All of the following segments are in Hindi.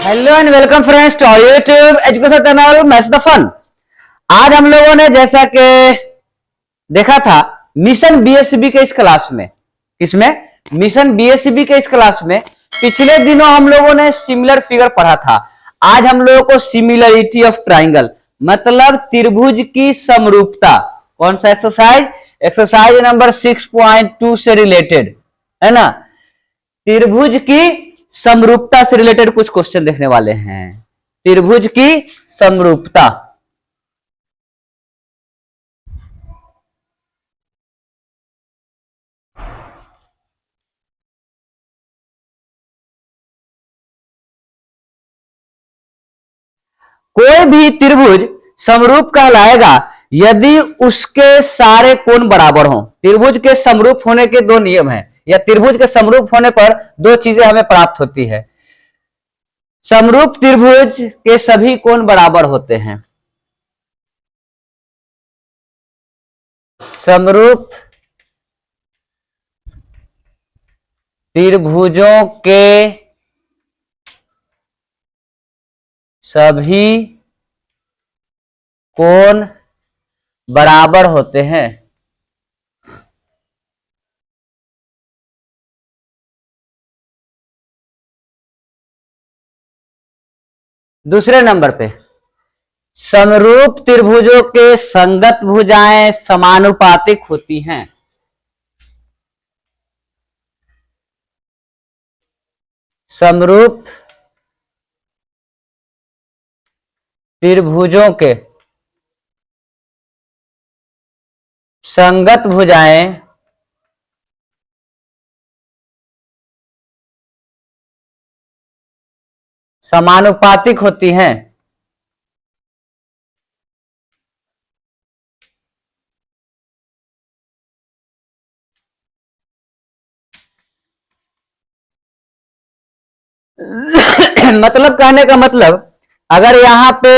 Hello and welcome friends to YouTube education channel maths the fun. आज हम लोगों ने जैसा कि देखा था मिशन बीएससीबी के इस क्लास में, किसमें? मिशन बीएससीबी के इस क्लास में पिछले दिनों हम लोगों ने सिमिलर फिगर पढ़ा था। आज हम लोगों को सिमिलरिटी ऑफ ट्राइंगल मतलब त्रिभुज की समरूपता, कौन सा एक्सरसाइज? एक्सरसाइज नंबर 6.2 से रिलेटेड है ना। त्रिभुज की समरूपता से रिलेटेड कुछ क्वेश्चन देखने वाले हैं। त्रिभुज की समरूपता, कोई भी त्रिभुज समरूप कहलाएगा यदि उसके सारे कोण बराबर हों। त्रिभुज के समरूप होने के दो नियम हैं, या त्रिभुज के समरूप होने पर दो चीजें हमें प्राप्त होती है। समरूप त्रिभुज के सभी कोण बराबर होते हैं। समरूप त्रिभुजों के सभी कोण बराबर होते हैं। दूसरे नंबर पे समरूप त्रिभुजों के संगत भुजाएं समानुपातिक होती हैं। समरूप त्रिभुजों के संगत भुजाएं समानुपातिक होती हैं। मतलब कहने का मतलब, अगर यहां पे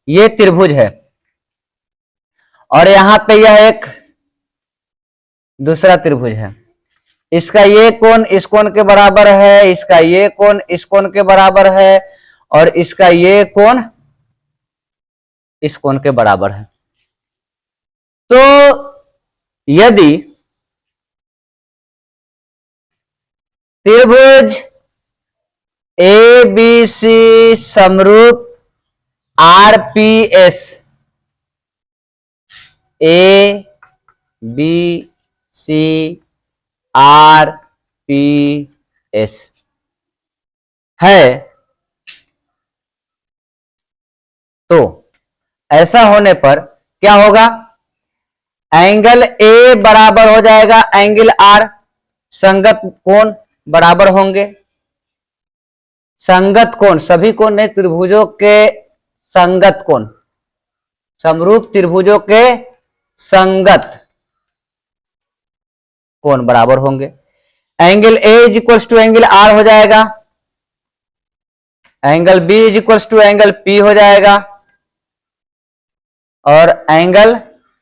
ये त्रिभुज है और यहां पे यह एक दूसरा त्रिभुज है, इसका ये कोण इस कोण के बराबर है, इसका ये कोण इस कोण के बराबर है, और इसका ये कोण इस कोण के बराबर है। तो यदि त्रिभुज ए बी सी समरूप RPS, A B C R P S है, तो ऐसा होने पर क्या होगा? एंगल ए बराबर हो जाएगा एंगल आर, संगत कोण बराबर होंगे। संगत कोण, सभी कोण नहीं, त्रिभुजों के संगत कोण, समरूप त्रिभुजों के संगत कोण बराबर होंगे। Angle A is equals to angle R हो जाएगा, angle B is equals to angle P हो जाएगा, और angle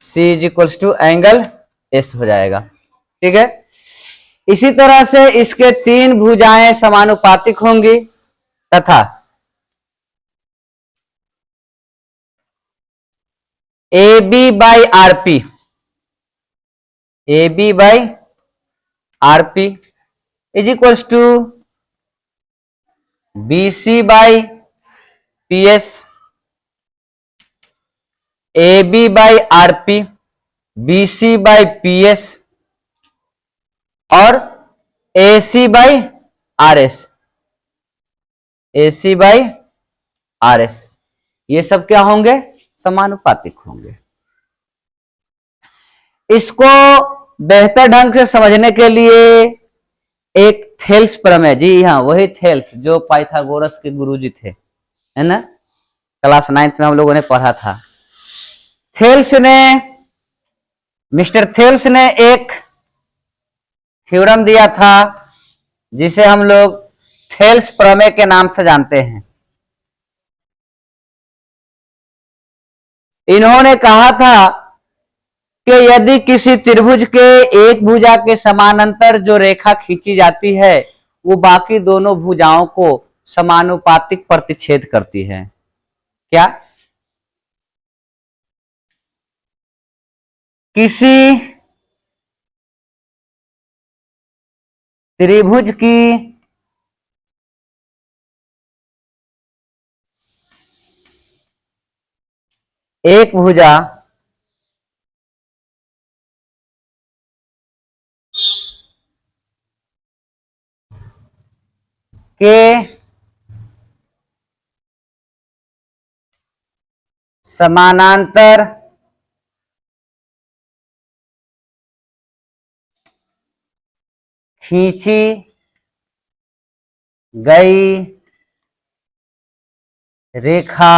C is equals to angle S हो जाएगा। ठीक है, इसी तरह से इसके तीन भुजाएं समानुपातिक होंगी तथा A B by RP, A B by RP is equals to B C by P S, A B by RP, B C by P S, और A C by R S, A C by R S, ये सब क्या होंगे? समानुपातिक होंगे। इसको बेहतर ढंग से समझने के लिए एक थेल्स प्रमेय, जी हाँ वही थेल्स जो पाइथागोरस के गुरुजी थे, है ना, क्लास 9th में हम लोगों ने पढ़ा था। मिस्टर थेल्स ने एक थ्योरम दिया था जिसे हम लोग थेल्स प्रमेय के नाम से जानते हैं। इन्होंने कहा था कि यदि किसी त्रिभुज के एक भुजा के समानांतर जो रेखा खींची जाती है वो बाकी दोनों भुजाओं को समानुपातिक प्रतिच्छेद करती है। क्या? किसी त्रिभुज की एक भुजा के समानांतर खींची गई रेखा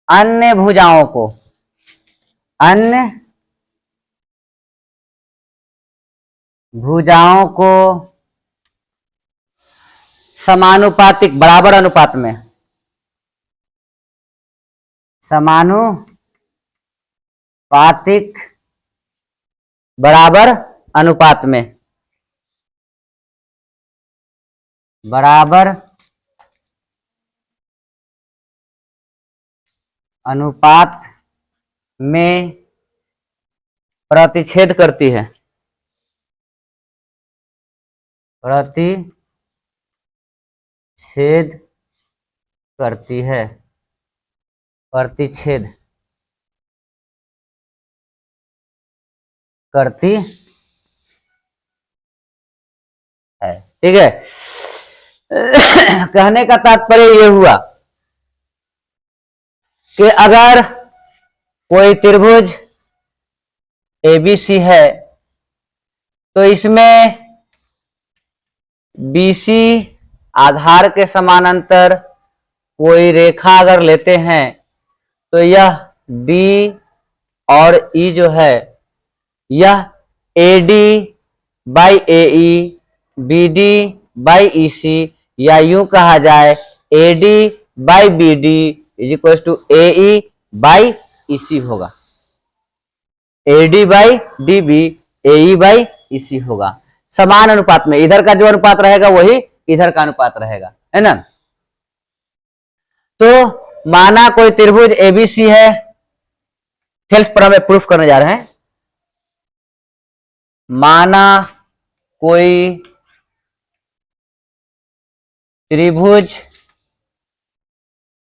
अन्य भुजाओं को समानुपातिक बराबर अनुपात में समानुपातिक बराबर अनुपात में बराबर अनुपात में प्रतिच्छेद करती है। प्रतिच्छेद करती है। प्रतिच्छेद करती है। ठीक है। कहने का तात्पर्य यह हुआ कि अगर कोई त्रिभुज एबीसी है तो इसमें बीसी आधार के समानांतर कोई रेखा अगर लेते हैं तो यह डी और ई जो है यह AD by AE BD by EC या यूं कहा जाए AD by BD is equal to AE by EC होगा। AD by DB AE by EC होगा। समान अनुपात में इधर का जो अनुपात रहेगा वही इधर का अनुपात रहेगा, है ना। तो माना कोई त्रिभुज एबीसी है, थेल्स पर हमें प्रूफ करने जा रहे हैं। माना कोई त्रिभुज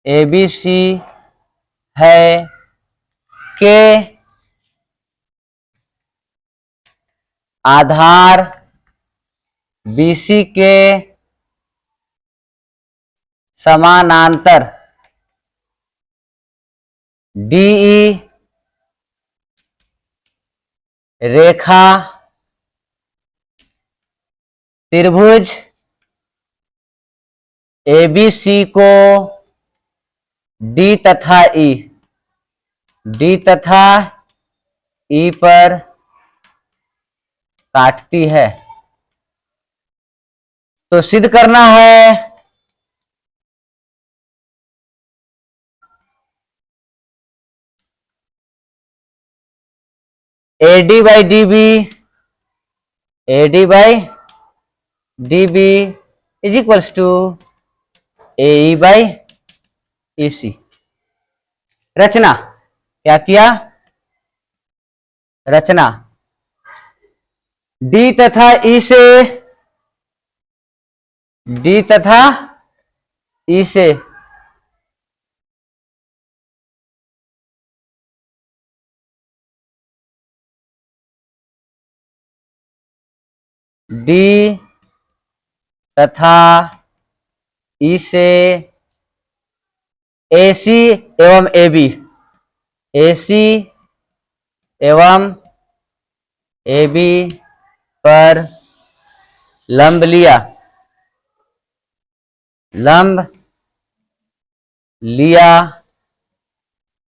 एबीसी है के आधार बीसी के समानांतर डीई रेखा त्रिभुज एबीसी को डी तथा ई पर काटती है। तो सिद्ध करना है AD by DB is equals to AE by EC. रचना क्या किया? रचना डी तथा ई से डी तथा ई से एसी एवं एबी पर लंब लिया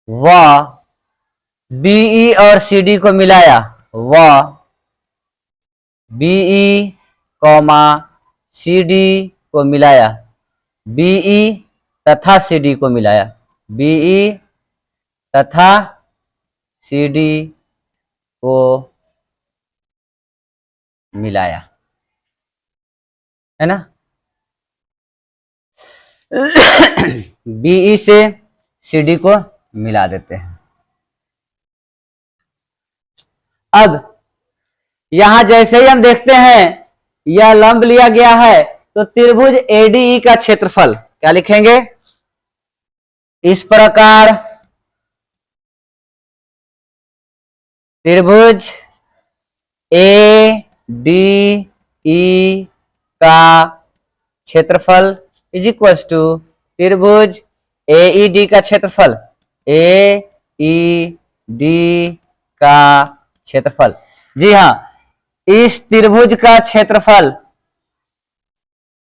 व बीई और सीडी को मिलाया बीई कॉमा सीडी को मिलाया बीई तथा सीडी को मिलाया बीई तथा सीडी को मिलाया, है ना। बीई से सीडी को मिला देते हैं। अब यहां जैसे ही हम देखते हैं यह लंब लिया गया है, तो त्रिभुज एडीई का क्षेत्रफल क्या लिखेंगे? इस प्रकार त्रिभुज ए डी ई का क्षेत्रफल इज इक्वल टू त्रिभुज एईडी का क्षेत्रफल, ए ई डी का क्षेत्रफल। जी हाँ, इस त्रिभुज का क्षेत्रफल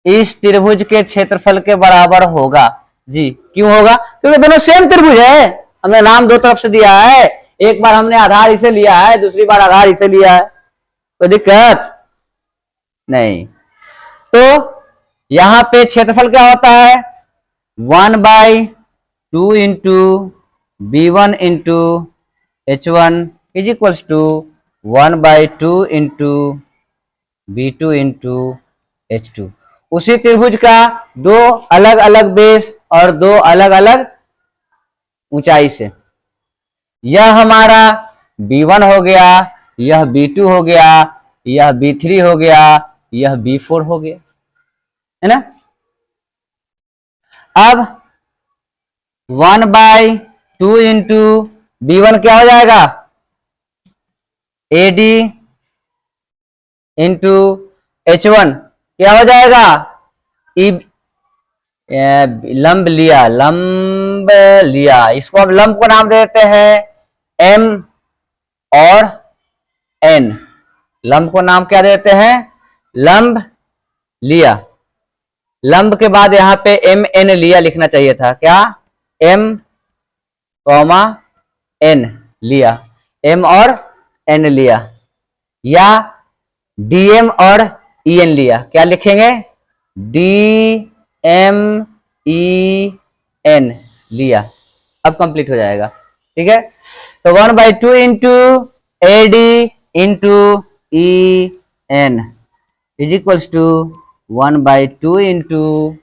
इस त्रिभुज के क्षेत्रफल के बराबर होगा। जी क्यों होगा? क्योंकि दोनों सेम त्रिभुज है। हमने नाम दो तरफ से दिया है, एक बार हमने आधार इसे लिया है, दूसरी बार आधार इसे लिया है, कोई दिक्कत नहीं। तो यहां पे क्षेत्रफल क्या होता है? 1/2 into B1 into H1 is equals to 1/2 into B2 into H2। उसी त्रिभुज का दो अलग अलग बेस और दो अलग अलग ऊंचाई से, यह हमारा B1 हो गया, यह B2 हो गया, यह B3 हो गया, यह B4 हो गया, है ना। अब 1/2 इंटू B1 क्या हो जाएगा? AD इंटू H1 क्या हो जाएगा? लंब लिया, इसको अब लंब को नाम देते हैं M और N। लंब को नाम क्या देते हैं? लंब लिया। लंब के बाद यहां पे MN लिया लिखना चाहिए था। क्या? M, N लिया, M और N लिया, या DM और EN लिया। क्या लिखेंगे? DMEN लिया। अब कंप्लीट हो जाएगा, ठीक है। तो 1/2 into AD into EN is equals to 1/2 into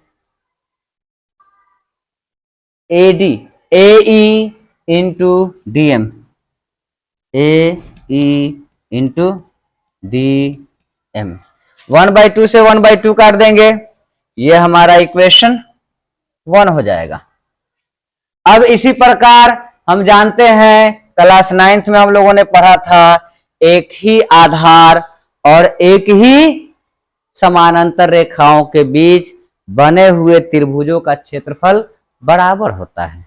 AE into DM, AE into DM। 1/2 से 1/2 काट देंगे, ये हमारा इक्वेशन 1 हो जाएगा। अब इसी प्रकार हम जानते हैं क्लास 9th में हम लोगों ने पढ़ा था, एक ही आधार और एक ही समानांतर रेखाओं के बीच बने हुए त्रिभुजों का क्षेत्रफल बराबर होता है।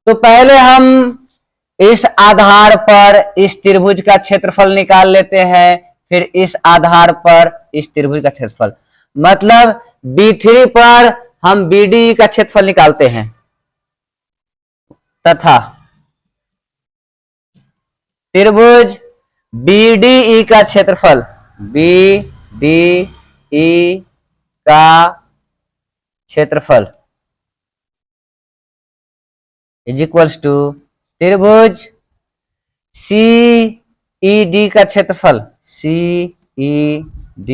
तो पहले हम इस आधार पर इस त्रिभुज का क्षेत्रफल निकाल लेते हैं, फिर इस आधार पर इस त्रिभुज का क्षेत्रफल, मतलब B3 पर हम BD का क्षेत्रफल निकालते हैं, तथा त्रिभुज BDE का क्षेत्रफल, BDE का क्षेत्रफल इज इक्वल्स टू त्रिभुज CED का क्षेत्रफल, CED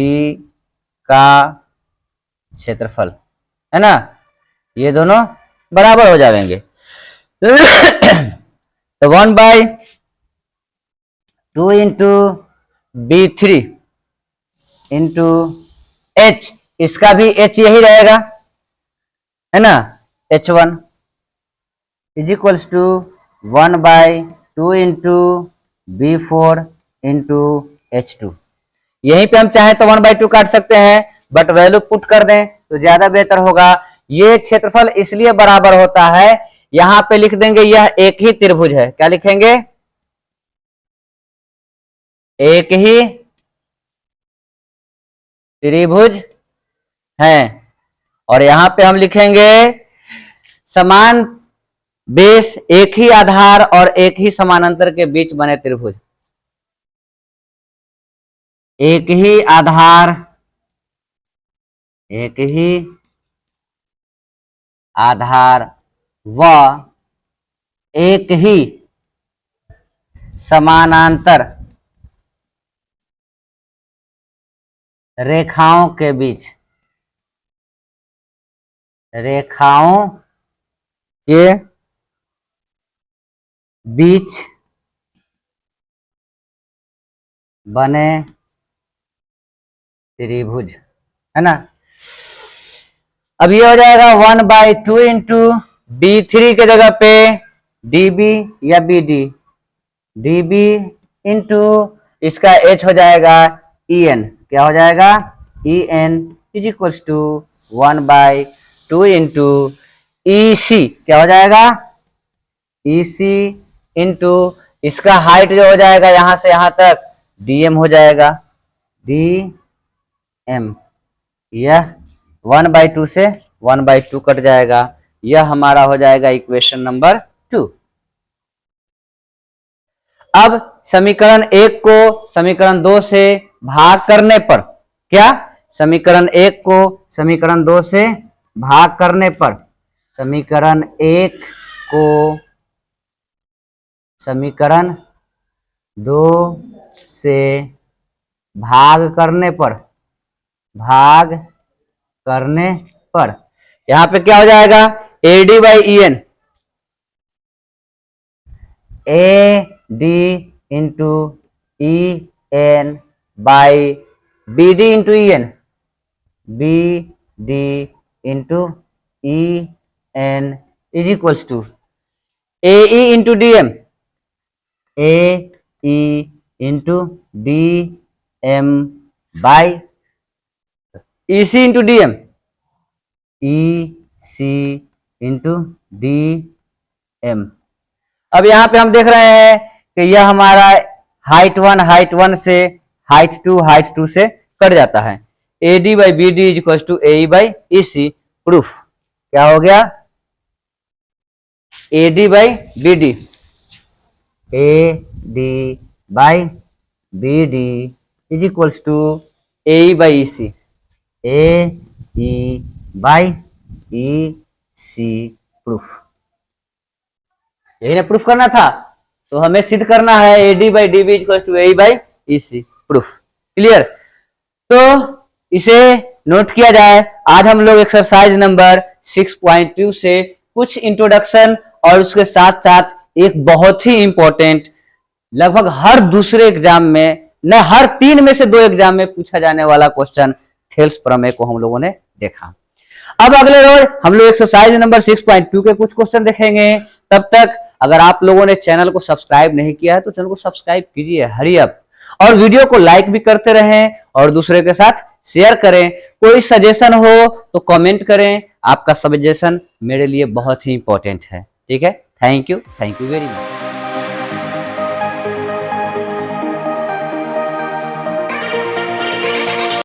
का क्षेत्रफल, है ना। ये दोनों बराबर हो जाएंगे। तो 1/2 इंटू B3 इंटू H, इसका भी H यही रहेगा, है ना, H1 is equals to 1/2 into B4 into H2। यहीं पे हम चाहें तो 1/2 काट सकते हैं, बट वैल्यू पुट कर दें तो ज्यादा बेहतर होगा। ये क्षेत्रफल इसलिए बराबर होता है, यहां पे लिख देंगे यह एक ही त्रिभुज है। क्या लिखेंगे? एक ही त्रिभुज है, और यहां पे हम लिखेंगे समान बेस, एक ही आधार और एक ही समानांतर के बीच बने त्रिभुज। एक ही आधार, एक ही आधार व एक ही समानांतर रेखाओं के बीच रेखाओं के बीच बने त्रिभुज, है ना। अब ये हो जाएगा 1/2 इंटू B3 के जगह पे DB या BD, DB इंटू इसका H हो जाएगा EN, क्या हो जाएगा EN is equals to 1/2 into EC, क्या हो जाएगा EC इंटू इसका हाइट जो हो जाएगा यहां से यहां तक DM हो जाएगा DM, यह 1/2 से 1/2 कट जाएगा, यह हमारा हो जाएगा इक्वेशन नंबर 2। अब समीकरण 1 को समीकरण 2 से भाग करने पर, क्या समीकरण 1 को समीकरण 2 से भाग करने पर, समीकरण 1 को समीकरण 2 से भाग करने पर यहां पे क्या हो जाएगा AD/EN, AD into EN by BD into EN, BD into EN is equals to AE into DM, AE into DM by EC into DM, EC into DM। अब यहाँ पे हम देख रहे हैं कि यह हमारा हाइट 1 से हाइट 2 से कट जाता है। AD/BD is equal to AE/EC, proof क्या हो गया AD/BD, AD/BD is equal to AE/EC, AE/EC, proof. यही ना प्रूफ करना था, तो हमें सिद्ध करना है AD/DB equal to AE/EC, proof. Clear. तो इसे नोट किया जाए। आज हम लोग एक्सरसाइज नंबर 6.2 से कुछ इंट्रोडक्शन और उसके साथ साथ एक बहुत ही इंपॉर्टेंट, लगभग हर दूसरे एग्जाम में, न हर 3 में से 2 एग्जाम में पूछा जाने वाला क्वेश्चन थेल्स प्रमेय को हम लोगों ने देखा। अब अगले रोज हम लोग एक्सरसाइज नंबर 6.2 के कुछ क्वेश्चन देखेंगे। तब तक अगर आप लोगों ने चैनल को सब्सक्राइब नहीं किया है तो चैनल को सब्सक्राइब कीजिए, हरी अप, और वीडियो को लाइक भी करते रहें और दूसरे के साथ शेयर करें। कोई सजेशन हो तो कमेंट करें, आपका सजेशन मेरे लिए बहुत ही इंपॉर्टेंट है। ठीक है, थैंक यू वेरी मच।